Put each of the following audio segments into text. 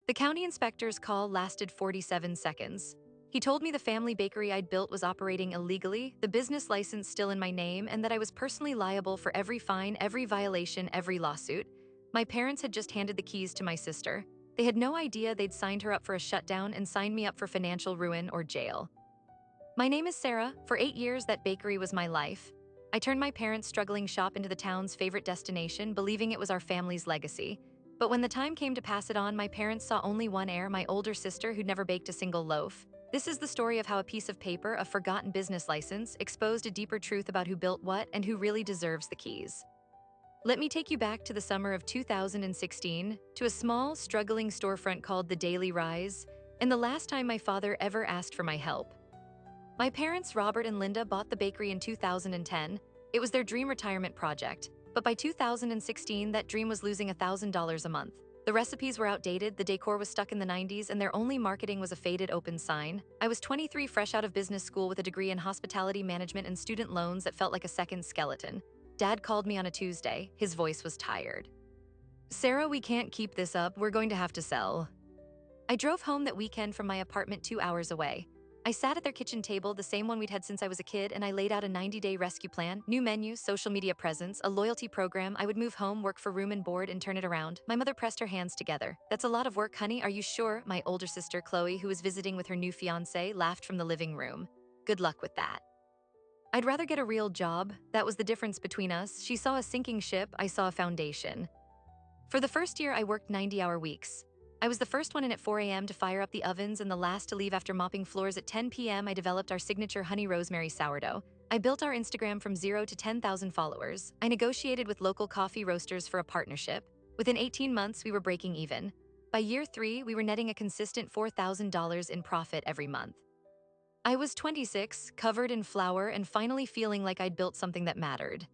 The county inspector's call lasted 47 seconds. He told me the family bakery I'd built was operating illegally, the business license still in my name, and that I was personally liable for every fine, every violation, every lawsuit. My parents had just handed the keys to my sister. They had no idea they'd signed her up for a shutdown and signed me up for financial ruin or jail. My name is Sarah. For 8 years, that bakery was my life. I turned my parents' struggling shop into the town's favorite destination, believing it was our family's legacy. But when the time came to pass it on, my parents saw only one heir, my older sister who'd never baked a single loaf. This is the story of how a piece of paper, a forgotten business license, exposed a deeper truth about who built what and who really deserves the keys. Let me take you back to the summer of 2016, to a small, struggling storefront called the Daily Rise, and the last time my father ever asked for my help. My parents, Robert and Linda, bought the bakery in 2010. It was their dream retirement project. But by 2016, that dream was losing $1,000 a month. The recipes were outdated, the decor was stuck in the 90s, and their only marketing was a faded open sign. I was 23, fresh out of business school with a degree in hospitality management and student loans that felt like a second skeleton. Dad called me on a Tuesday. His voice was tired. "Sarah, we can't keep this up. We're going to have to sell." I drove home that weekend from my apartment 2 hours away. I sat at their kitchen table, the same one we'd had since I was a kid, and I laid out a 90-day rescue plan, new menu, social media presence, a loyalty program. I would move home, work for room and board, and turn it around. My mother pressed her hands together. "That's a lot of work, honey. Are you sure?" My older sister, Chloe, who was visiting with her new fiancé, laughed from the living room. "Good luck with that." I'd rather get a real job. That was the difference between us. She saw a sinking ship, I saw a foundation. For the first year, I worked 90-hour weeks. I was the first one in at 4 a.m. to fire up the ovens and the last to leave after mopping floors at 10 p.m. I developed our signature honey rosemary sourdough. I built our Instagram from 0 to 10,000 followers. I negotiated with local coffee roasters for a partnership. Within 18 months, we were breaking even. By year 3, we were netting a consistent $4,000 in profit every month. I was 26, covered in flour, and finally feeling like I'd built something that mattered.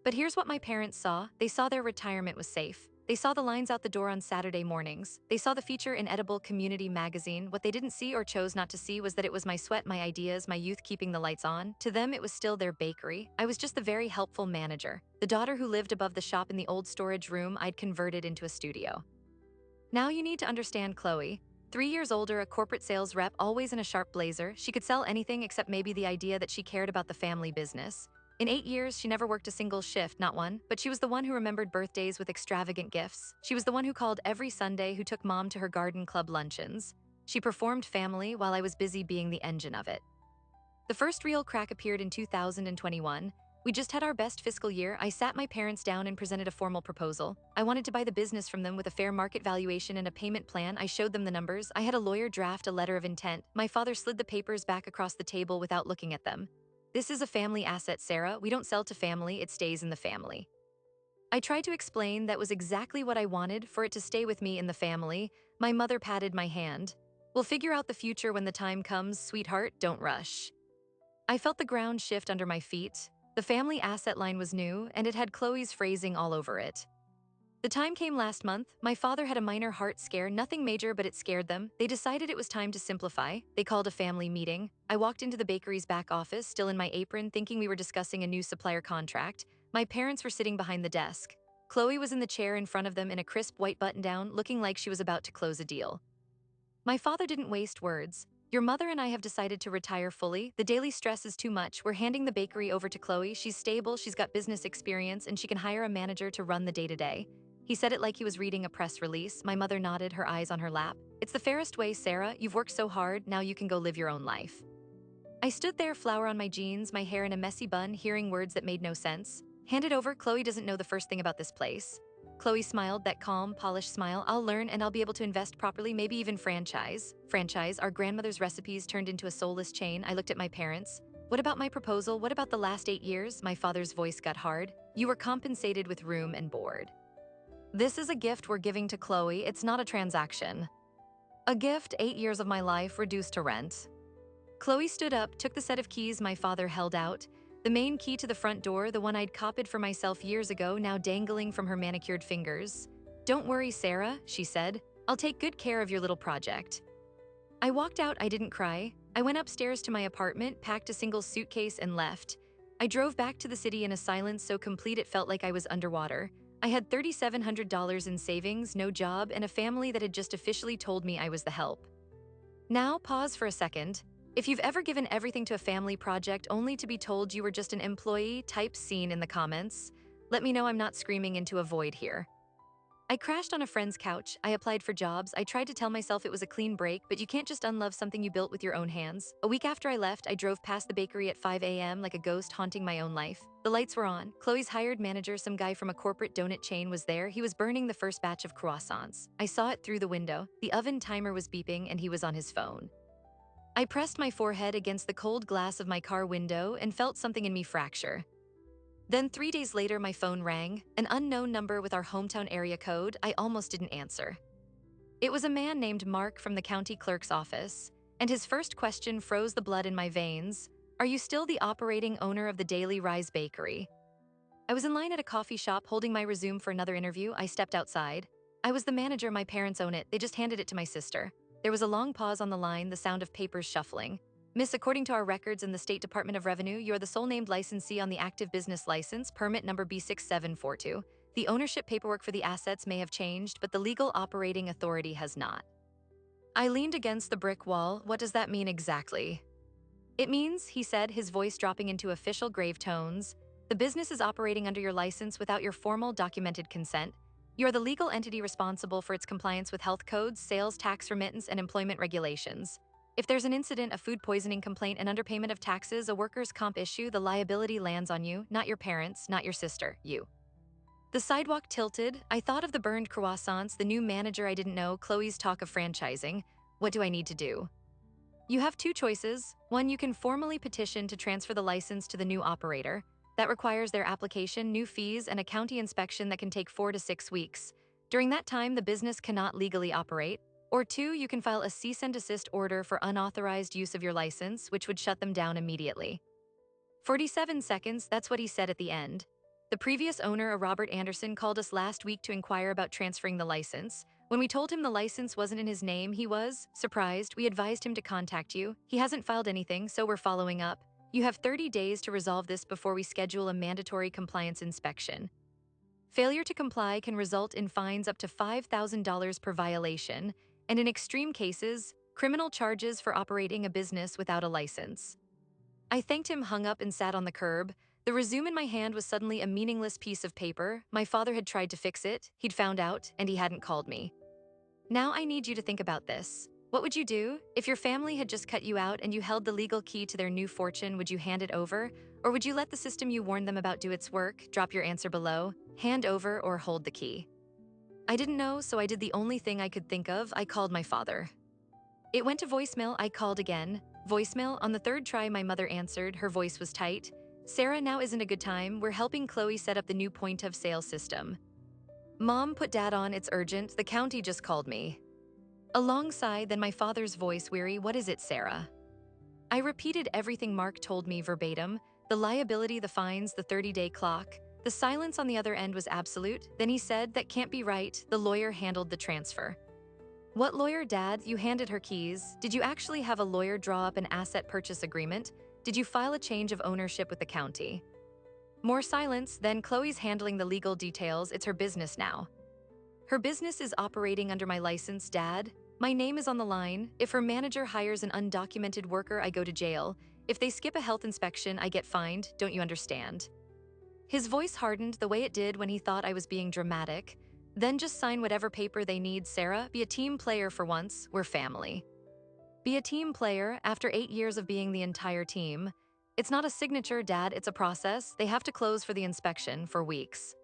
But here's what my parents saw. They saw their retirement was safe. They saw the lines out the door on Saturday mornings. They saw the feature in Edible Community magazine. What they didn't see or chose not to see was that it was my sweat, my ideas, my youth keeping the lights on. To them, it was still their bakery. I was just the very helpful manager, the daughter who lived above the shop in the old storage room I'd converted into a studio. Now you need to understand Chloe. 3 years older, a corporate sales rep, always in a sharp blazer. She could sell anything except maybe the idea that she cared about the family business. In 8 years, she never worked a single shift, not one, but she was the one who remembered birthdays with extravagant gifts. She was the one who called every Sunday, who took mom to her garden club luncheons. She performed family while I was busy being the engine of it. The first real crack appeared in 2021. We just had our best fiscal year. I sat my parents down and presented a formal proposal. I wanted to buy the business from them with a fair market valuation and a payment plan. I showed them the numbers. I had a lawyer draft a letter of intent. My father slid the papers back across the table without looking at them. "This is a family asset, Sarah. We don't sell to family, it stays in the family." I tried to explain that was exactly what I wanted, for it to stay with me in the family. My mother patted my hand. "We'll figure out the future when the time comes, sweetheart, don't rush." I felt the ground shift under my feet. The family asset line was new, and it had Chloe's phrasing all over it. The time came last month. My father had a minor heart scare, nothing major, but it scared them. They decided it was time to simplify. They called a family meeting. I walked into the bakery's back office, still in my apron, thinking we were discussing a new supplier contract. My parents were sitting behind the desk. Chloe was in the chair in front of them in a crisp white button-down, looking like she was about to close a deal. My father didn't waste words. "Your mother and I have decided to retire fully. The daily stress is too much. We're handing the bakery over to Chloe. She's stable, she's got business experience, and she can hire a manager to run the day-to-day." He said it like he was reading a press release. My mother nodded, her eyes on her lap. "It's the fairest way, Sarah. You've worked so hard, now you can go live your own life." I stood there, flour on my jeans, my hair in a messy bun, hearing words that made no sense. "Hand it over. Chloe doesn't know the first thing about this place." Chloe smiled, that calm, polished smile. "I'll learn and I'll be able to invest properly, maybe even franchise." Franchise, our grandmother's recipes turned into a soulless chain. I looked at my parents. "What about my proposal? What about the last 8 years? My father's voice got hard. "You were compensated with room and board. This is a gift we're giving to Chloe, it's not a transaction." A gift, 8 years of my life reduced to rent. Chloe stood up, took the set of keys my father held out. The main key to the front door, the one I'd copied for myself years ago, now dangling from her manicured fingers. "Don't worry, Sarah," she said. "I'll take good care of your little project." I walked out, I didn't cry. I went upstairs to my apartment, packed a single suitcase, and left. I drove back to the city in a silence so complete it felt like I was underwater. I had $3,700 in savings, no job, and a family that had just officially told me I was the help. Now, pause for a second. If you've ever given everything to a family project only to be told you were just an employee, type scene in the comments. Let me know I'm not screaming into a void here. I crashed on a friend's couch. I applied for jobs. I tried to tell myself it was a clean break, but you can't just unlove something you built with your own hands. A week after I left, I drove past the bakery at 5 a.m. like a ghost haunting my own life. The lights were on. Chloe's hired manager, some guy from a corporate donut chain, was there. He was burning the first batch of croissants. I saw it through the window. The oven timer was beeping, and he was on his phone. I pressed my forehead against the cold glass of my car window and felt something in me fracture. Then 3 days later, my phone rang, an unknown number with our hometown area code. I almost didn't answer. It was a man named Mark from the county clerk's office, and his first question froze the blood in my veins. Are you still the operating owner of the Daily Rise Bakery? I was in line at a coffee shop holding my resume for another interview. I stepped outside. I was the manager. My parents own it. They just handed it to my sister. There was a long pause on the line, the sound of papers shuffling. Miss, according to our records in the State Department of Revenue, you are the sole named licensee on the active business license, permit number B6742. The ownership paperwork for the assets may have changed, but the legal operating authority has not. I leaned against the brick wall. What does that mean exactly? It means, he said, his voice dropping into official grave tones, the business is operating under your license without your formal documented consent. You are the legal entity responsible for its compliance with health codes, sales tax remittance, and employment regulations. If there's an incident, a food poisoning complaint, an underpayment of taxes, a workers' comp issue, the liability lands on you, not your parents, not your sister, you. The sidewalk tilted. I thought of the burned croissants, the new manager I didn't know, Chloe's talk of franchising. What do I need to do? You have two choices. One, you can formally petition to transfer the license to the new operator. That requires their application, new fees, and a county inspection that can take 4 to 6 weeks. During that time, the business cannot legally operate. Or two, you can file a cease and desist order for unauthorized use of your license, which would shut them down immediately. 47 seconds, that's what he said at the end. The previous owner, a Robert Anderson, called us last week to inquire about transferring the license. When we told him the license wasn't in his name, he was surprised. We advised him to contact you. He hasn't filed anything, so we're following up. You have 30 days to resolve this before we schedule a mandatory compliance inspection. Failure to comply can result in fines up to $5,000 per violation, and in extreme cases, criminal charges for operating a business without a license. I thanked him, hung up, and sat on the curb. The resume in my hand was suddenly a meaningless piece of paper. My father had tried to fix it, he'd found out, and he hadn't called me. Now I need you to think about this. What would you do? If your family had just cut you out and you held the legal key to their new fortune, would you hand it over? Or would you let the system you warned them about do its work? Drop your answer below. Hand over or hold the key. I didn't know, so I did the only thing I could think of. I called my father. It went to voicemail. I called again. Voicemail. On the third try, my mother answered. Her voice was tight. Sarah, now isn't a good time. We're helping Chloe set up the new point of sale system. Mom, put Dad on. It's urgent. The county just called me. A long sigh, then my father's voice, weary. What is it, Sarah? I repeated everything Mark told me verbatim. The liability, the fines, the 30-day clock. The silence on the other end was absolute. Then he said, that can't be right. The lawyer handled the transfer. What lawyer, Dad? You handed her keys. Did you actually have a lawyer draw up an asset purchase agreement? Did you file a change of ownership with the county? More silence, then Chloe's handling the legal details. It's her business now. Her business is operating under my license, Dad. My name is on the line. If her manager hires an undocumented worker, I go to jail. If they skip a health inspection, I get fined. Don't you understand? His voice hardened the way it did when he thought I was being dramatic. Then just sign whatever paper they need, Sarah. Be a team player for once. We're family. Be a team player after 8 years of being the entire team. It's not a signature, Dad. It's a process. They have to close for the inspection for weeks.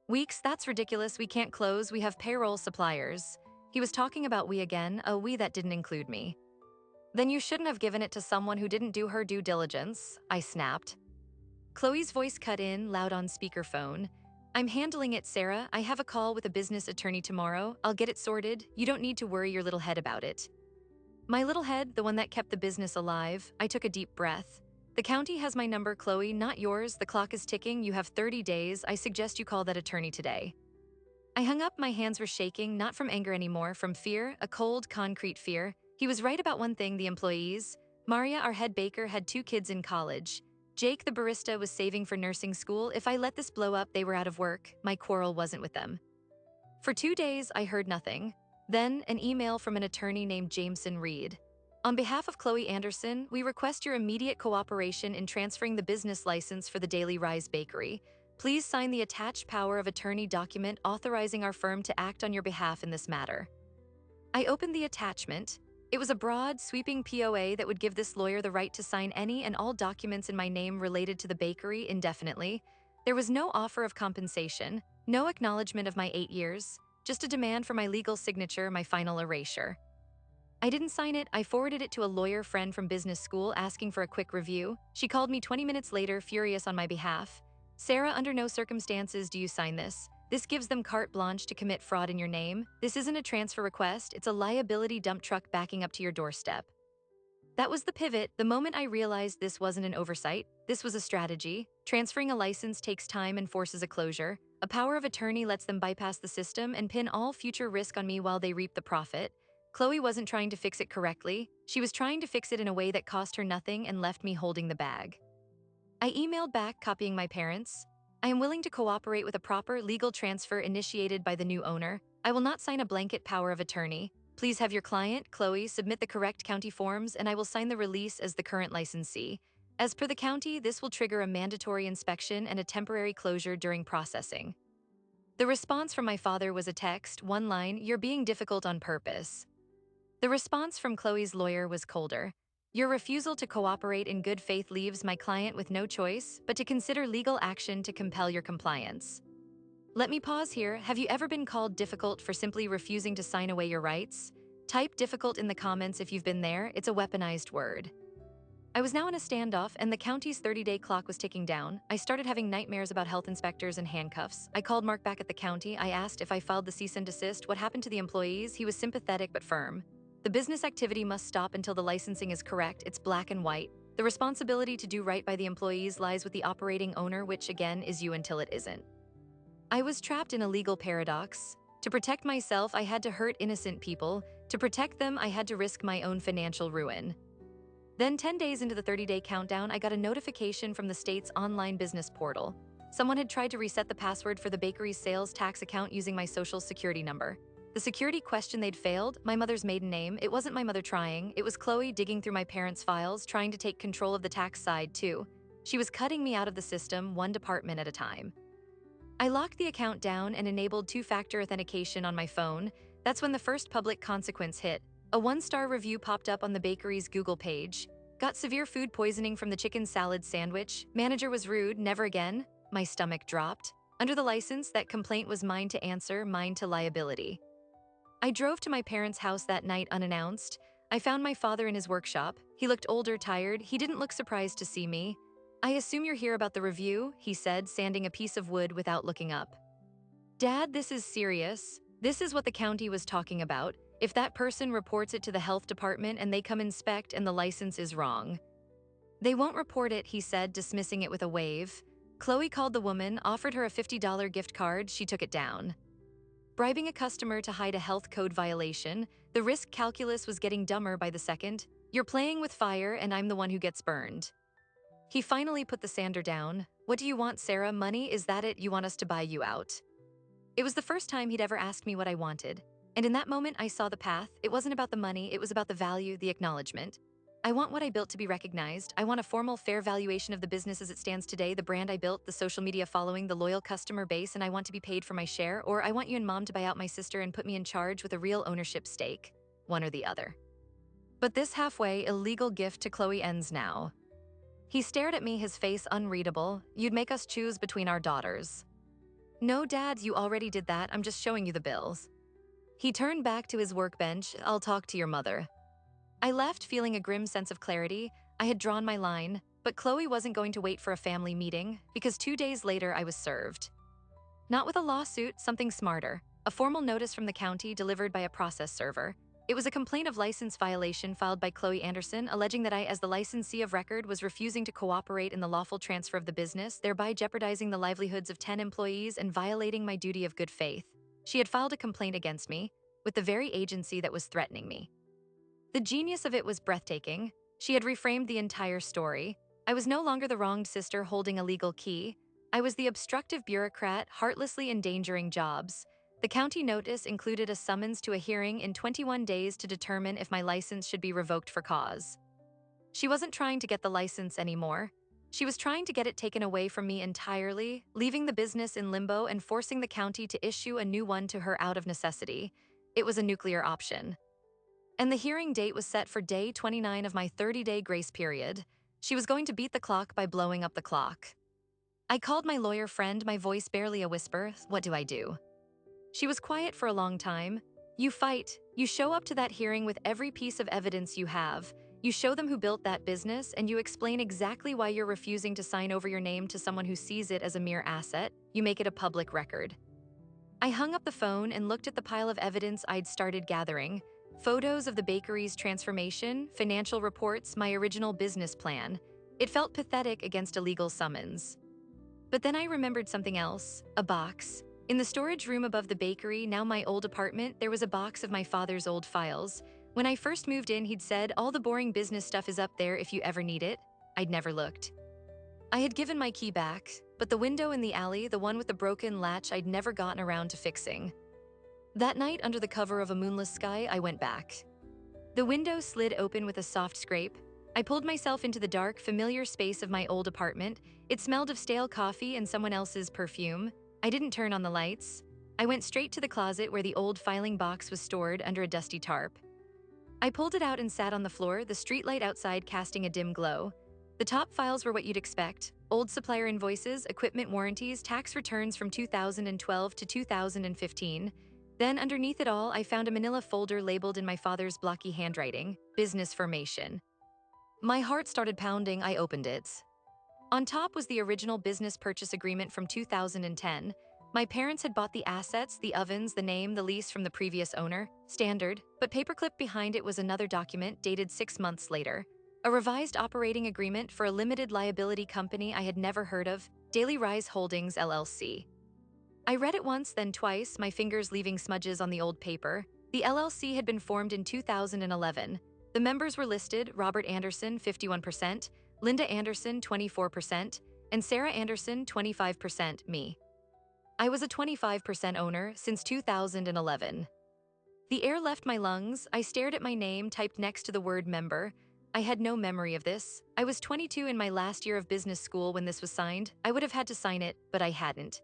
Weeks? That's ridiculous. We can't close. We have payroll suppliers. He was talking about we again, a we that didn't include me. Then you shouldn't have given it to someone who didn't do her due diligence, I snapped. Chloe's voice cut in, loud on speakerphone. I'm handling it, Sarah. I have a call with a business attorney tomorrow. I'll get it sorted. You don't need to worry your little head about it. My little head, the one that kept the business alive. I took a deep breath. The county has my number, Chloe, not yours. The clock is ticking. You have 30 days. I suggest you call that attorney today. I hung up. My hands were shaking, not from anger anymore, from fear, a cold, concrete fear. He was right about one thing, the employees. Maria, our head baker, had 2 kids in college. Jake, the barista, was saving for nursing school. If I let this blow up, they were out of work. My quarrel wasn't with them. For 2 days, I heard nothing. Then, an email from an attorney named Jameson Reed. On behalf of Chloe Anderson, we request your immediate cooperation in transferring the business license for the Daily Rise Bakery. Please sign the attached power of attorney document authorizing our firm to act on your behalf in this matter. I opened the attachment. It was a broad, sweeping POA that would give this lawyer the right to sign any and all documents in my name related to the bakery indefinitely. There was no offer of compensation, no acknowledgement of my 8 years, just a demand for my legal signature, my final erasure. I didn't sign it. I forwarded it to a lawyer friend from business school asking for a quick review. She called me 20 minutes later, furious on my behalf. Sarah, under no circumstances do you sign this. This gives them carte blanche to commit fraud in your name. This isn't a transfer request, it's a liability dump truck backing up to your doorstep. That was the pivot. The moment I realized this wasn't an oversight, this was a strategy. Transferring a license takes time and forces a closure. A power of attorney lets them bypass the system and pin all future risk on me while they reap the profit. Chloe wasn't trying to fix it correctly. She was trying to fix it in a way that cost her nothing and left me holding the bag. I emailed back, copying my parents. I am willing to cooperate with a proper legal transfer initiated by the new owner. I will not sign a blanket power of attorney. Please have your client, Chloe, submit the correct county forms and I will sign the release as the current licensee. As per the county, this will trigger a mandatory inspection and a temporary closure during processing. The response from my father was a text, one line, "You're being difficult on purpose." The response from Chloe's lawyer was colder. "Your refusal to cooperate in good faith leaves my client with no choice but to consider legal action to compel your compliance." Let me pause here. Have you ever been called difficult for simply refusing to sign away your rights? Type difficult in the comments if you've been there. It's a weaponized word. I was now in a standoff and the county's 30-day clock was ticking down. I started having nightmares about health inspectors and handcuffs. I called Mark back at the county. I asked if I filed the cease and desist, what happened to the employees. He was sympathetic but firm. The business activity must stop until the licensing is correct. It's black and white. The responsibility to do right by the employees lies with the operating owner, which again is you until it isn't. I was trapped in a legal paradox. To protect myself, I had to hurt innocent people. To protect them, I had to risk my own financial ruin. Then 10 days into the 30-day countdown, I got a notification from the state's online business portal. Someone had tried to reset the password for the bakery's sales tax account using my social security number. The security question they'd failed, my mother's maiden name. It wasn't my mother trying, it was Chloe digging through my parents' files, trying to take control of the tax side too. She was cutting me out of the system, one department at a time. I locked the account down and enabled two-factor authentication on my phone. That's when the first public consequence hit. A 1-star review popped up on the bakery's Google page. Got severe food poisoning from the chicken salad sandwich. Manager was rude, never again. My stomach dropped. Under the license, that complaint was mine to answer, mine to liability. I drove to my parents' house that night unannounced. I found my father in his workshop. He looked older, tired. He didn't look surprised to see me. "I assume you're here about the review," he said, sanding a piece of wood without looking up. "Dad, this is serious. This is what the county was talking about. If that person reports it to the health department and they come inspect and the license is wrong." "They won't report it," he said, dismissing it with a wave. Chloe called the woman, offered her a $50 gift card. She took it down. Bribing a customer to hide a health code violation, the risk calculus was getting dumber by the second. "You're playing with fire and I'm the one who gets burned." He finally put the sander down. "What do you want, Sarah? Money? Is that it? You want us to buy you out?" It was the first time he'd ever asked me what I wanted. And in that moment, I saw the path. It wasn't about the money, it was about the value, the acknowledgement. I want what I built to be recognized. I want a formal, fair valuation of the business as it stands today, the brand I built, the social media following, the loyal customer base, and I want to be paid for my share, or I want you and Mom to buy out my sister and put me in charge with a real ownership stake. One or the other. But this halfway, illegal gift to Chloe ends now. He stared at me, his face unreadable. "You'd make us choose between our daughters." "No, Dad, you already did that. I'm just showing you the bills." He turned back to his workbench. "I'll talk to your mother." I left feeling a grim sense of clarity. I had drawn my line, but Chloe wasn't going to wait for a family meeting because 2 days later I was served. Not with a lawsuit, something smarter. A formal notice from the county delivered by a process server. It was a complaint of license violation filed by Chloe Anderson, alleging that I, as the licensee of record, was refusing to cooperate in the lawful transfer of the business, thereby jeopardizing the livelihoods of 10 employees and violating my duty of good faith. She had filed a complaint against me, with the very agency that was threatening me. The genius of it was breathtaking. She had reframed the entire story. I was no longer the wronged sister holding a legal key. I was the obstructive bureaucrat heartlessly endangering jobs. The county notice included a summons to a hearing in 21 days to determine if my license should be revoked for cause. She wasn't trying to get the license anymore. She was trying to get it taken away from me entirely, leaving the business in limbo and forcing the county to issue a new one to her out of necessity. It was a nuclear option. And the hearing date was set for day 29 of my 30-day grace period. She was going to beat the clock by blowing up the clock. I called my lawyer friend, my voice barely a whisper. What do I do? She was quiet for a long time. You fight. You show up to that hearing with every piece of evidence you have. You show them who built that business, and you explain exactly why you're refusing to sign over your name to someone who sees it as a mere asset. You make it a public record. I hung up the phone and looked at the pile of evidence I'd started gathering. Photos of the bakery's transformation, financial reports, my original business plan. It felt pathetic against a legal summons. But then I remembered something else, a box. In the storage room above the bakery, now my old apartment, there was a box of my father's old files. When I first moved in, he'd said, all the boring business stuff is up there if you ever need it. I'd never looked. I had given my key back, but the window in the alley, the one with the broken latch, I'd never gotten around to fixing. That night, under the cover of a moonless sky, I went back. The window slid open with a soft scrape. I pulled myself into the dark, familiar space of my old apartment. It smelled of stale coffee and someone else's perfume. I didn't turn on the lights. I went straight to the closet where the old filing box was stored under a dusty tarp. I pulled it out and sat on the floor, the streetlight outside casting a dim glow. The top files were what you'd expect: old supplier invoices, equipment warranties, tax returns from 2012 to 2015. Then underneath it all, I found a manila folder labeled in my father's blocky handwriting, Business Formation. My heart started pounding. I opened it. On top was the original business purchase agreement from 2010. My parents had bought the assets, the ovens, the name, the lease from the previous owner. Standard, but paperclip behind it was another document dated 6 months later. A revised operating agreement for a limited liability company I had never heard of, Daily Rise Holdings, LLC. I read it once, then twice, my fingers leaving smudges on the old paper. The LLC had been formed in 2011. The members were listed: Robert Anderson, 51%, Linda Anderson, 24%, and Sarah Anderson, 25%, me. I was a 25% owner since 2011. The air left my lungs. I stared at my name typed next to the word member. I had no memory of this. I was 22 in my last year of business school when this was signed. I would have had to sign it, but I hadn't.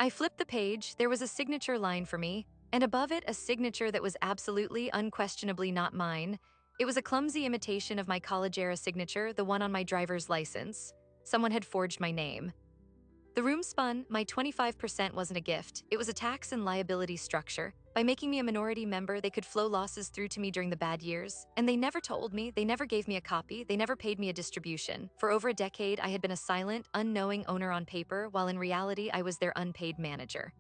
I flipped the page. There was a signature line for me, and above it a signature that was absolutely, unquestionably not mine. It was a clumsy imitation of my college-era signature, the one on my driver's license. Someone had forged my name. The room spun. My 25% wasn't a gift. It was a tax and liability structure. By making me a minority member, they could flow losses through to me during the bad years. And they never told me, they never gave me a copy, they never paid me a distribution. For over a decade, I had been a silent, unknowing owner on paper, while in reality, I was their unpaid manager.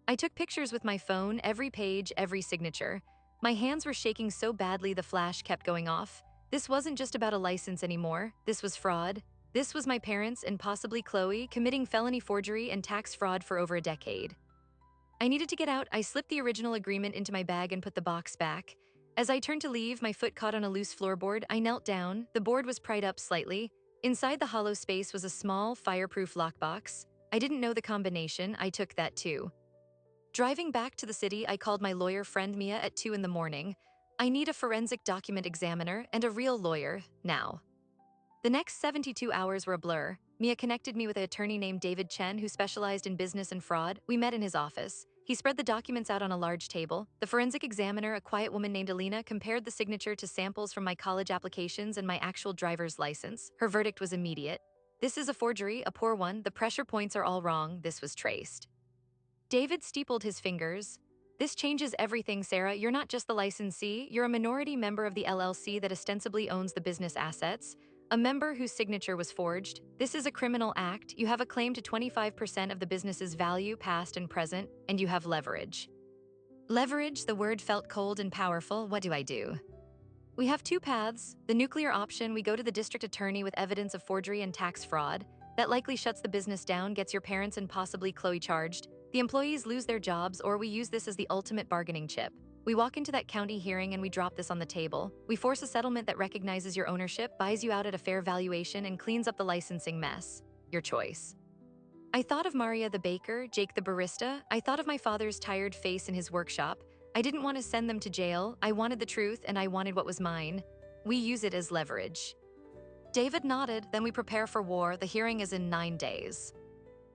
I took pictures with my phone, every page, every signature. My hands were shaking so badly the flash kept going off. This wasn't just about a license anymore. This was fraud. This was my parents and possibly Chloe committing felony forgery and tax fraud for over a decade. I needed to get out. I slipped the original agreement into my bag and put the box back. As I turned to leave, my foot caught on a loose floorboard. I knelt down. The board was pried up slightly. Inside the hollow space was a small, fireproof lockbox. I didn't know the combination. I took that too. Driving back to the city, I called my lawyer friend Mia at 2 in the morning. I need a forensic document examiner and a real lawyer, now. The next 72 hours were a blur. Mia connected me with an attorney named David Chen who specialized in business and fraud. We met in his office. He spread the documents out on a large table. The forensic examiner, a quiet woman named Alina, compared the signature to samples from my college applications and my actual driver's license. Her verdict was immediate. This is a forgery, a poor one. The pressure points are all wrong. This was traced. David steepled his fingers. This changes everything, Sarah. You're not just the licensee. You're a minority member of the LLC that ostensibly owns the business assets. A member whose signature was forged. This is a criminal act. You have a claim to 25% of the business's value, past and present, and you have leverage. Leverage, the word felt cold and powerful. What do I do? We have two paths. The nuclear option, we go to the district attorney with evidence of forgery and tax fraud. That likely shuts the business down, gets your parents and possibly Chloe charged. The employees lose their jobs, or we use this as the ultimate bargaining chip. We walk into that county hearing and we drop this on the table. We force a settlement that recognizes your ownership, buys you out at a fair valuation, and cleans up the licensing mess. Your choice. I thought of Maria the baker, Jake the barista. I thought of my father's tired face in his workshop. I didn't want to send them to jail. I wanted the truth and I wanted what was mine. We use it as leverage. David nodded, then we prepare for war. The hearing is in 9 days.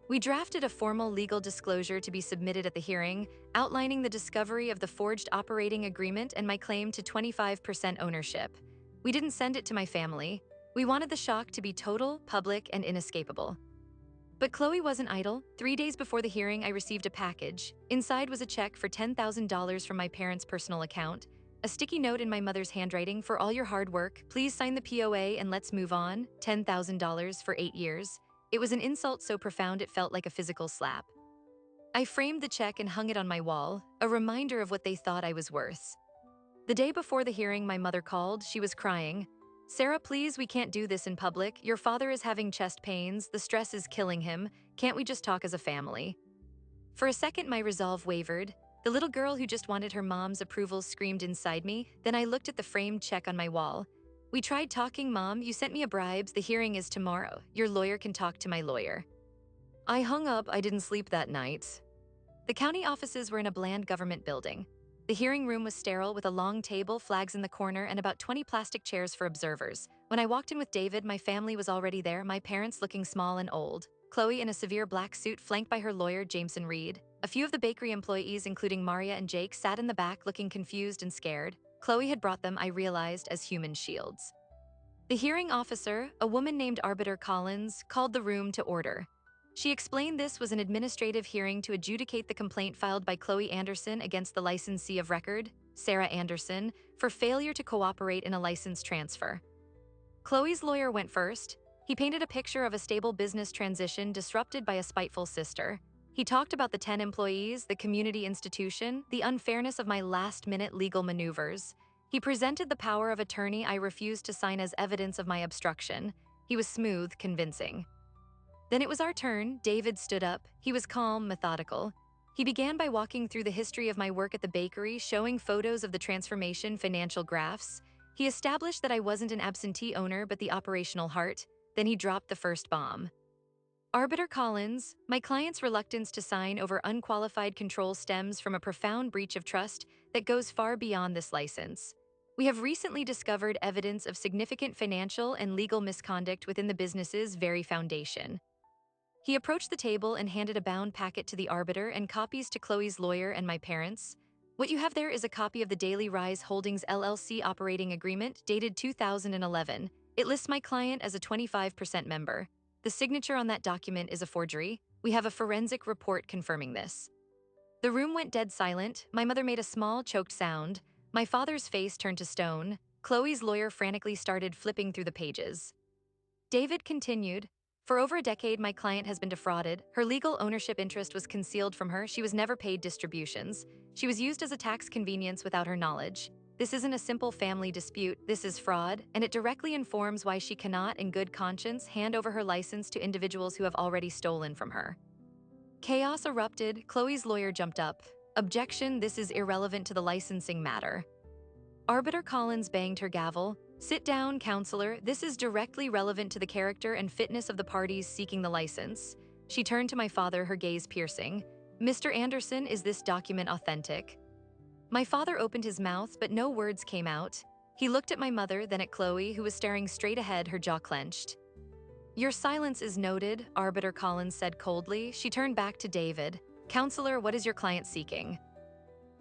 We drafted a formal legal disclosure to be submitted at the hearing, outlining the discovery of the forged operating agreement and my claim to 25% ownership. We didn't send it to my family. We wanted the shock to be total, public, and inescapable. But Chloe wasn't idle. 3 days before the hearing, I received a package. Inside was a check for $10,000 from my parents' personal account, a sticky note in my mother's handwriting: "For all your hard work, please sign the POA and let's move on." $10,000 for 8 years. It was an insult so profound it felt like a physical slap. I framed the check and hung it on my wall, a reminder of what they thought I was worth. The day before the hearing, my mother called. She was crying. "Sarah, please, we can't do this in public. Your father is having chest pains. The stress is killing him. Can't we just talk as a family?" For a second, my resolve wavered. The little girl who just wanted her mom's approval screamed inside me. Then I looked at the framed check on my wall. "We tried talking, Mom. You sent me a bribe. The hearing is tomorrow. Your lawyer can talk to my lawyer." I hung up. I didn't sleep that night. The county offices were in a bland government building. The hearing room was sterile, with a long table, flags in the corner, and about 20 plastic chairs for observers. When I walked in with David, my family was already there, my parents looking small and old. Chloe in a severe black suit, flanked by her lawyer, Jameson Reed. A few of the bakery employees, including Maria and Jake, sat in the back looking confused and scared. Chloe had brought them, I realized, as human shields. The hearing officer, a woman named Arbiter Collins, called the room to order. She explained this was an administrative hearing to adjudicate the complaint filed by Chloe Anderson against the licensee of record, Sarah Anderson, for failure to cooperate in a license transfer. Chloe's lawyer went first. He painted a picture of a stable business transition disrupted by a spiteful sister. He talked about the 10 employees, the community institution, the unfairness of my last-minute legal maneuvers. He presented the power of attorney I refused to sign as evidence of my obstruction. He was smooth, convincing. Then it was our turn. David stood up. He was calm, methodical. He began by walking through the history of my work at the bakery, showing photos of the transformation financial graphs. He established that I wasn't an absentee owner but the operational heart. Then he dropped the first bomb. Arbiter Collins, my client's reluctance to sign over unqualified control stems from a profound breach of trust that goes far beyond this license. We have recently discovered evidence of significant financial and legal misconduct within the business's very foundation. He approached the table and handed a bound packet to the arbiter and copies to Chloe's lawyer and my parents. "What you have there is a copy of the Daily Rise Holdings LLC operating agreement dated 2011. It lists my client as a 25% member. The signature on that document is a forgery. We have a forensic report confirming this." The room went dead silent. My mother made a small, choked sound. My father's face turned to stone. Chloe's lawyer frantically started flipping through the pages. David continued, "For over a decade, my client has been defrauded. Her legal ownership interest was concealed from her. She was never paid distributions. She was used as a tax convenience without her knowledge. This isn't a simple family dispute. This is fraud, and it directly informs why she cannot, in good conscience, hand over her license to individuals who have already stolen from her." Chaos erupted. Chloe's lawyer jumped up. "Objection, this is irrelevant to the licensing matter." Arbiter Collins banged her gavel. "Sit down, counselor. This is directly relevant to the character and fitness of the parties seeking the license." She turned to my father, her gaze piercing. "Mr. Anderson, is this document authentic?" My father opened his mouth, but no words came out. He looked at my mother, then at Chloe, who was staring straight ahead, her jaw clenched. "Your silence is noted," Arbiter Collins said coldly. She turned back to David. "Counselor, what is your client seeking?"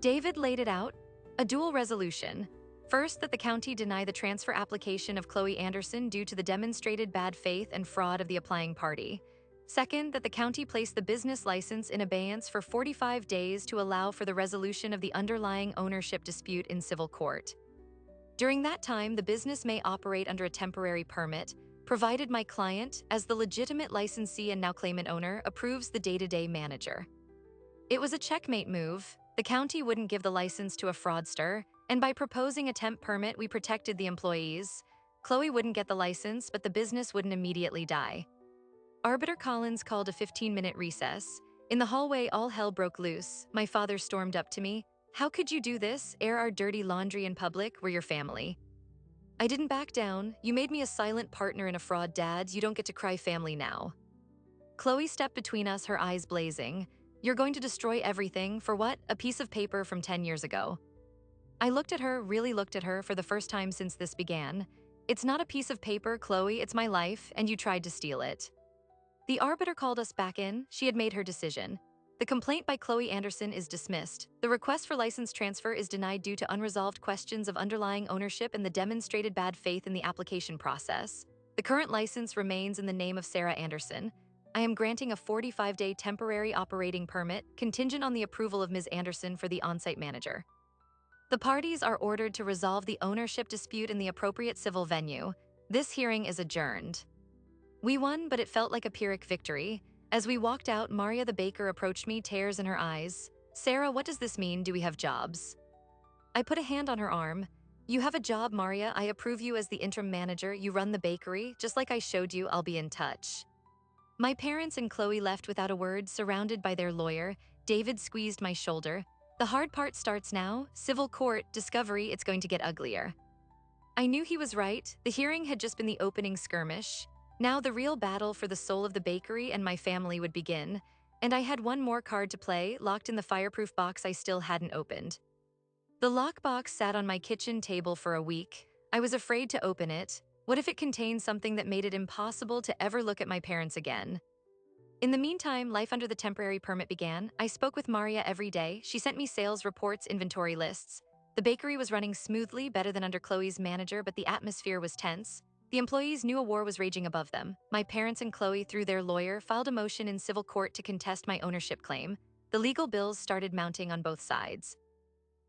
David laid it out. A dual resolution. First, that the county deny the transfer application of Chloe Anderson due to the demonstrated bad faith and fraud of the applying party. Second, that the county place the business license in abeyance for 45 days to allow for the resolution of the underlying ownership dispute in civil court. During that time, the business may operate under a temporary permit, provided my client, as the legitimate licensee and now claimant owner, approves the day-to-day manager. It was a checkmate move. The county wouldn't give the license to a fraudster, and by proposing a temp permit, we protected the employees. Chloe wouldn't get the license, but the business wouldn't immediately die. Arbiter Collins called a 15-minute recess. In the hallway, all hell broke loose. My father stormed up to me. How could you do this? Air our dirty laundry in public? We're your family. I didn't back down. You made me a silent partner in a fraud, Dad. You don't get to cry family now. Chloe stepped between us, her eyes blazing. You're going to destroy everything for what? A piece of paper from 10 years ago. I looked at her, really looked at her for the first time since this began. It's not a piece of paper, Chloe, it's my life, and you tried to steal it. The arbiter called us back in. She had made her decision. The complaint by Chloe Anderson is dismissed. The request for license transfer is denied due to unresolved questions of underlying ownership and the demonstrated bad faith in the application process. The current license remains in the name of Sarah Anderson. I am granting a 45-day temporary operating permit contingent on the approval of Ms. Anderson for the on-site manager. The parties are ordered to resolve the ownership dispute in the appropriate civil venue. This hearing is adjourned. We won, but it felt like a Pyrrhic victory. As we walked out, Maria the baker approached me, tears in her eyes. Sarah, what does this mean? Do we have jobs? I put a hand on her arm. You have a job, Maria. I approve you as the interim manager. You run the bakery. Just like I showed you, I'll be in touch. My parents and Chloe left without a word, surrounded by their lawyer. David squeezed my shoulder. The hard part starts now. Civil court, discovery, it's going to get uglier. I knew he was right. The hearing had just been the opening skirmish. Now the real battle for the soul of the bakery and my family would begin, and I had one more card to play, locked in the fireproof box I still hadn't opened. The lockbox sat on my kitchen table for a week. I was afraid to open it. What if it contained something that made it impossible to ever look at my parents again? In the meantime, life under the temporary permit began. I spoke with Maria every day. She sent me sales reports, inventory lists. The bakery was running smoothly, better than under Chloe's manager, but the atmosphere was tense. The employees knew a war was raging above them. My parents and Chloe, through their lawyer, filed a motion in civil court to contest my ownership claim. The legal bills started mounting on both sides.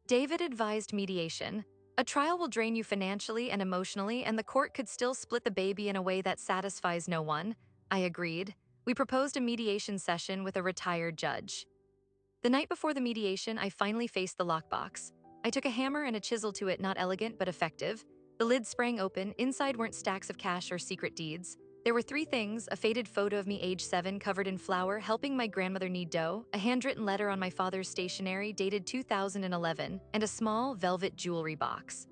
David advised mediation. A trial will drain you financially and emotionally, and the court could still split the baby in a way that satisfies no one. I agreed. We proposed a mediation session with a retired judge. The night before the mediation, I finally faced the lockbox. I took a hammer and a chisel to it, not elegant but effective. The lid sprang open. Inside weren't stacks of cash or secret deeds. There were three things: a faded photo of me age 7 covered in flour helping my grandmother knead dough, a handwritten letter on my father's stationery dated 2011, and a small velvet jewelry box.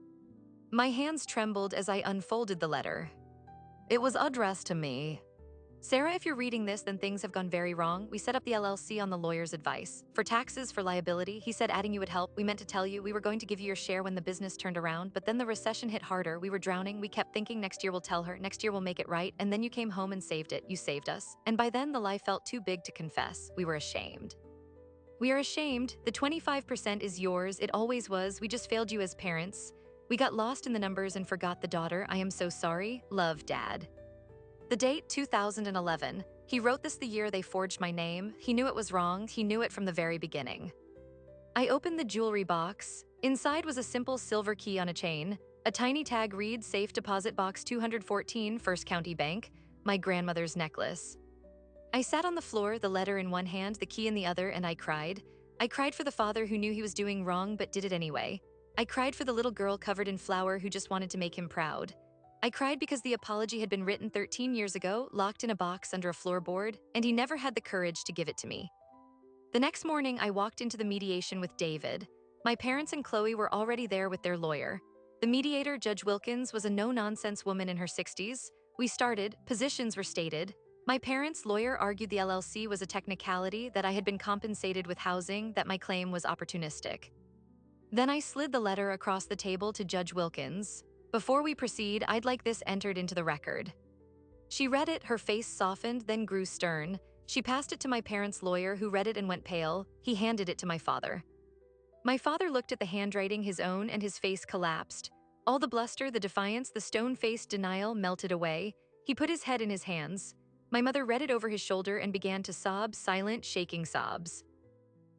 My hands trembled as I unfolded the letter. It was addressed to me. Sarah, if you're reading this, then things have gone very wrong. We set up the LLC on the lawyer's advice. For taxes, for liability, he said adding you would help. We meant to tell you we were going to give you your share when the business turned around, but then the recession hit harder. We were drowning. We kept thinking next year we'll tell her, next year we'll make it right, and then you came home and saved it. You saved us. And by then the lie felt too big to confess. We were ashamed. We are ashamed. The 25% is yours. It always was. We just failed you as parents. We got lost in the numbers and forgot the daughter. I am so sorry. Love, Dad. The date, 2011. He wrote this the year they forged my name. He knew it was wrong. He knew it from the very beginning. I opened the jewelry box. Inside was a simple silver key on a chain. A tiny tag reads, Safe Deposit Box 214, First County Bank. My grandmother's necklace. I sat on the floor, the letter in one hand, the key in the other, and I cried. I cried for the father who knew he was doing wrong but did it anyway. I cried for the little girl covered in flour who just wanted to make him proud. I cried because the apology had been written 13 years ago, locked in a box under a floorboard, and he never had the courage to give it to me. The next morning, I walked into the mediation with David. My parents and Chloe were already there with their lawyer. The mediator, Judge Wilkins, was a no-nonsense woman in her 60s. We started, positions were stated. My parents' lawyer argued the LLC was a technicality, that I had been compensated with housing, that my claim was opportunistic. Then I slid the letter across the table to Judge Wilkins. Before we proceed, I'd like this entered into the record. She read it, her face softened, then grew stern. She passed it to my parents' lawyer, who read it and went pale. He handed it to my father. My father looked at the handwriting, his own, and his face collapsed. All the bluster, the defiance, the stone-faced denial melted away. He put his head in his hands. My mother read it over his shoulder and began to sob, silent, shaking sobs.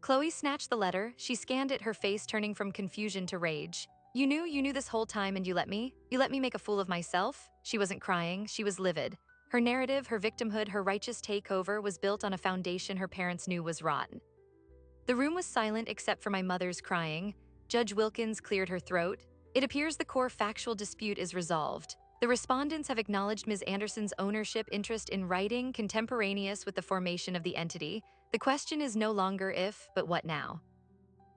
Chloe snatched the letter. She scanned it, her face turning from confusion to rage. You knew this whole time and you let me? You let me make a fool of myself? She wasn't crying, she was livid. Her narrative, her victimhood, her righteous takeover was built on a foundation her parents knew was rotten. The room was silent except for my mother's crying. Judge Wilkins cleared her throat. It appears the core factual dispute is resolved. The respondents have acknowledged Ms. Anderson's ownership interest in writing contemporaneous with the formation of the entity. The question is no longer if, but what now.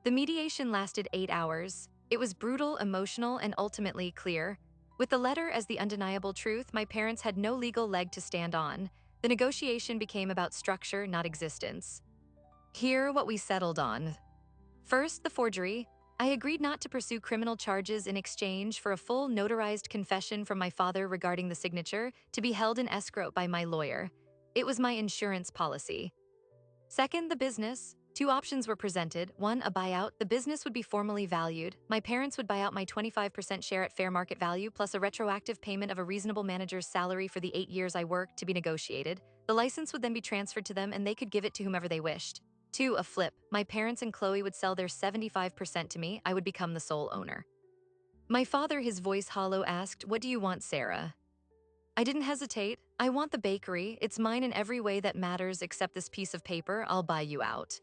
The mediation lasted 8 hours. It was brutal, emotional, and ultimately clear. With the letter as the undeniable truth, my parents had no legal leg to stand on. The negotiation became about structure, not existence. Here, what we settled on. First, the forgery. I agreed not to pursue criminal charges in exchange for a full notarized confession from my father regarding the signature to be held in escrow by my lawyer. It was my insurance policy. Second, the business. Two options were presented. One, a buyout. The business would be formally valued. My parents would buy out my 25% share at fair market value, plus a retroactive payment of a reasonable manager's salary for the 8 years I worked to be negotiated. The license would then be transferred to them and they could give it to whomever they wished. Two, a flip. My parents and Chloe would sell their 75% to me. I would become the sole owner. My father, his voice hollow, asked, "What do you want, Sarah?" I didn't hesitate. "I want the bakery. It's mine in every way that matters except this piece of paper. I'll buy you out."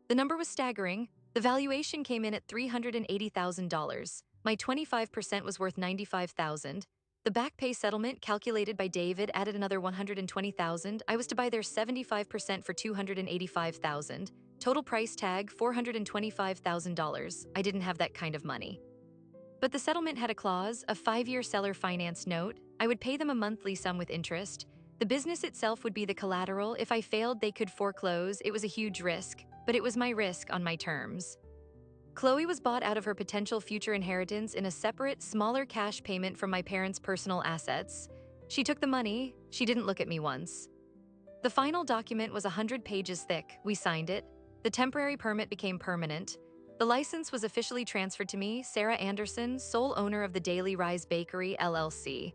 The number was staggering. The valuation came in at $380,000. My 25% was worth $95,000. The back pay settlement calculated by David added another $120,000. I was to buy their 75% for $285,000. Total price tag $425,000. I didn't have that kind of money. But the settlement had a clause, a 5-year seller finance note. I would pay them a monthly sum with interest. The business itself would be the collateral. If I failed, they could foreclose. It was a huge risk, but it was my risk on my terms. Chloe was bought out of her potential future inheritance in a separate, smaller cash payment from my parents' personal assets. She took the money. She didn't look at me once. The final document was 100 pages thick. We signed it. The temporary permit became permanent. The license was officially transferred to me, Sarah Anderson, sole owner of the Daily Rise Bakery, LLC.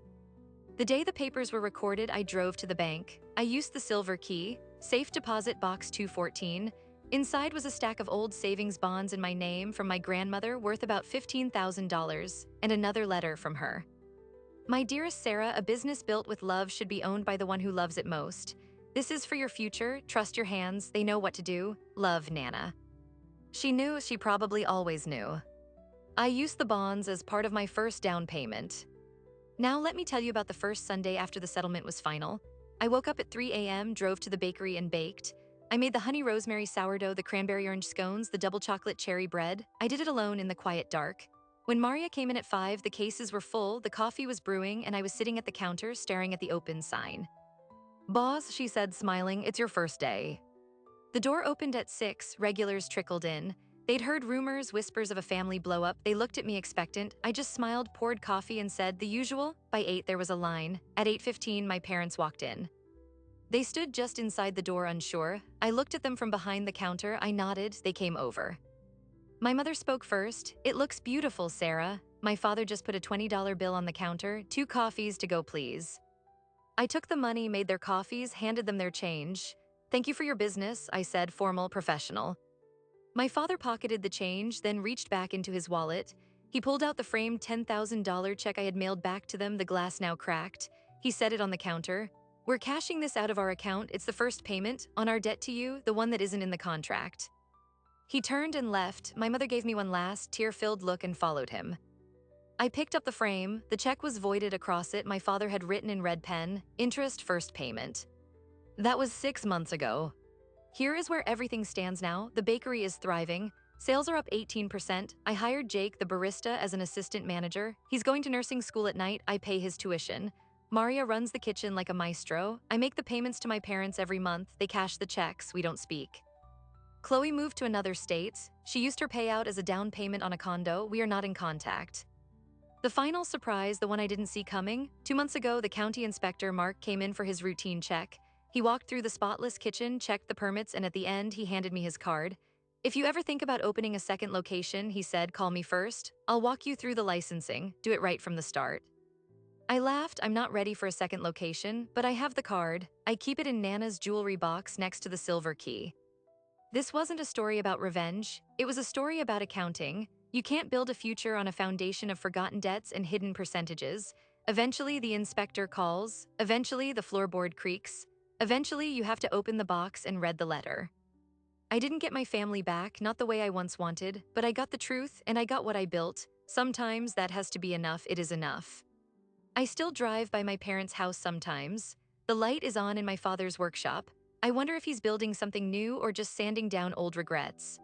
The day the papers were recorded, I drove to the bank. I used the silver key, safe deposit box 214. Inside was a stack of old savings bonds in my name from my grandmother worth about $15,000, and another letter from her. "My dearest Sarah, a business built with love should be owned by the one who loves it most. This is for your future. Trust your hands. They know what to do. Love, Nana." She knew, she probably always knew. I used the bonds as part of my first down payment. Now let me tell you about the first Sunday after the settlement was final. I woke up at 3 a.m., drove to the bakery and baked. I made the honey rosemary sourdough, the cranberry orange scones, the double chocolate cherry bread. I did it alone in the quiet dark. When Maria came in at 5, the cases were full, the coffee was brewing, and I was sitting at the counter staring at the open sign. "Boss," she said, smiling, "it's your first day." The door opened at 6, regulars trickled in. They'd heard rumors, whispers of a family blow-up. They looked at me expectant. I just smiled, poured coffee, and said, "The usual." By 8, there was a line. At 8:15, my parents walked in. They stood just inside the door, unsure. I looked at them from behind the counter. I nodded. They came over. My mother spoke first. "It looks beautiful, Sarah." My father just put a $20 bill on the counter. "2 coffees to go, please." I took the money, made their coffees, handed them their change. "Thank you for your business," I said, formal, professional. My father pocketed the change, then reached back into his wallet. He pulled out the framed $10,000 check I had mailed back to them, the glass now cracked. He set it on the counter. "We're cashing this out of our account. It's the first payment on our debt to you, the one that isn't in the contract." He turned and left. My mother gave me one last, tear-filled look and followed him. I picked up the frame. The check was voided across it. My father had written in red pen, "Interest, first payment." That was 6 months ago. Here is where everything stands now. The bakery is thriving. Sales are up 18%. I hired Jake, the barista, as an assistant manager. He's going to nursing school at night. I pay his tuition. Maria runs the kitchen like a maestro. I make the payments to my parents every month. They cash the checks. We don't speak. Chloe moved to another state. She used her payout as a down payment on a condo. We are not in contact. The final surprise, the one I didn't see coming. 2 months ago, the county inspector, Mark, came in for his routine check. He walked through the spotless kitchen, checked the permits, and at the end, he handed me his card. "If you ever think about opening a second location," he said, "call me first. I'll walk you through the licensing. Do it right from the start." I laughed. I'm not ready for a second location, but I have the card. I keep it in Nana's jewelry box next to the silver key. This wasn't a story about revenge. It was a story about accounting. You can't build a future on a foundation of forgotten debts and hidden percentages. Eventually, the inspector calls. Eventually, the floorboard creaks. Eventually, you have to open the box and read the letter. I didn't get my family back, not the way I once wanted, but I got the truth and I got what I built. Sometimes that has to be enough. It is enough. I still drive by my parents' house sometimes. The light is on in my father's workshop. I wonder if he's building something new or just sanding down old regrets.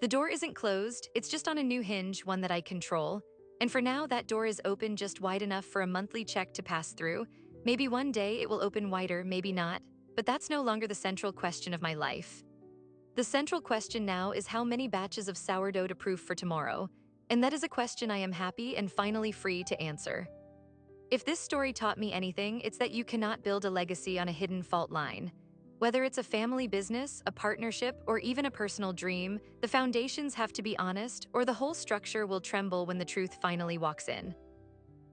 The door isn't closed, it's just on a new hinge, one that I control. And for now, that door is open just wide enough for a monthly check to pass through. Maybe one day it will open wider, maybe not. But that's no longer the central question of my life. The central question now is how many batches of sourdough to proof for tomorrow. And that is a question I am happy and finally free to answer. If this story taught me anything, it's that you cannot build a legacy on a hidden fault line. Whether it's a family business, a partnership, or even a personal dream, the foundations have to be honest, or the whole structure will tremble when the truth finally walks in.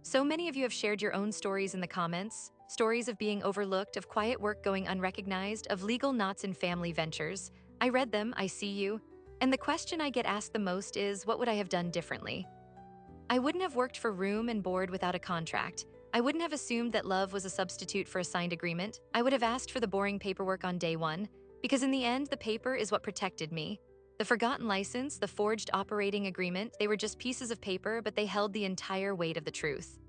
So many of you have shared your own stories in the comments, stories of being overlooked, of quiet work going unrecognized, of legal knots in family ventures. I read them, I see you. And the question I get asked the most is, what would I have done differently? I wouldn't have worked for room and board without a contract. I wouldn't have assumed that love was a substitute for a signed agreement. I would have asked for the boring paperwork on day one, because in the end, the paper is what protected me. The forgotten license, the forged operating agreement, they were just pieces of paper, but they held the entire weight of the truth.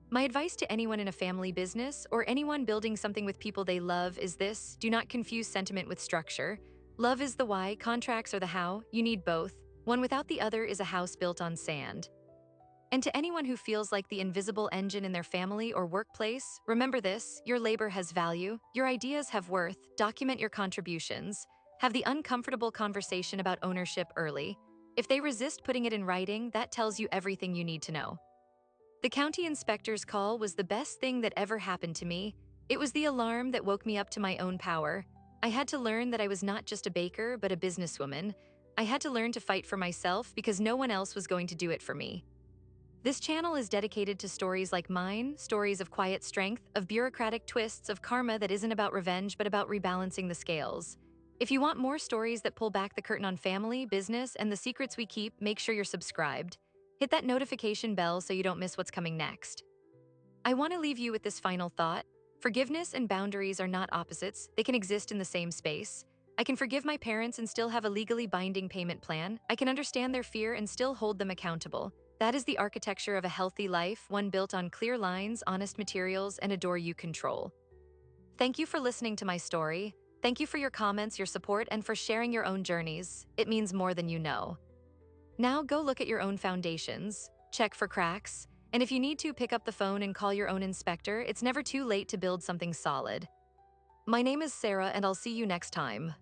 My advice to anyone in a family business or anyone building something with people they love is this: do not confuse sentiment with structure. Love is the why, contracts are the how. You need both. One without the other is a house built on sand. And to anyone who feels like the invisible engine in their family or workplace, remember this: your labor has value, your ideas have worth, document your contributions. Have the uncomfortable conversation about ownership early. If they resist putting it in writing, that tells you everything you need to know. The county inspector's call was the best thing that ever happened to me. It was the alarm that woke me up to my own power. I had to learn that I was not just a baker, but a businesswoman. I had to learn to fight for myself because no one else was going to do it for me. This channel is dedicated to stories like mine, stories of quiet strength, of bureaucratic twists, of karma that isn't about revenge but about rebalancing the scales. If you want more stories that pull back the curtain on family, business, and the secrets we keep, make sure you're subscribed. Hit that notification bell so you don't miss what's coming next. I want to leave you with this final thought. Forgiveness and boundaries are not opposites, they can exist in the same space. I can forgive my parents and still have a legally binding payment plan. I can understand their fear and still hold them accountable. That is the architecture of a healthy life, one built on clear lines, honest materials, and a door you control. Thank you for listening to my story. Thank you for your comments, your support, and for sharing your own journeys. It means more than you know. Now go look at your own foundations, check for cracks, and if you need to, pick up the phone and call your own inspector. It's never too late to build something solid. My name is Sarah, and I'll see you next time.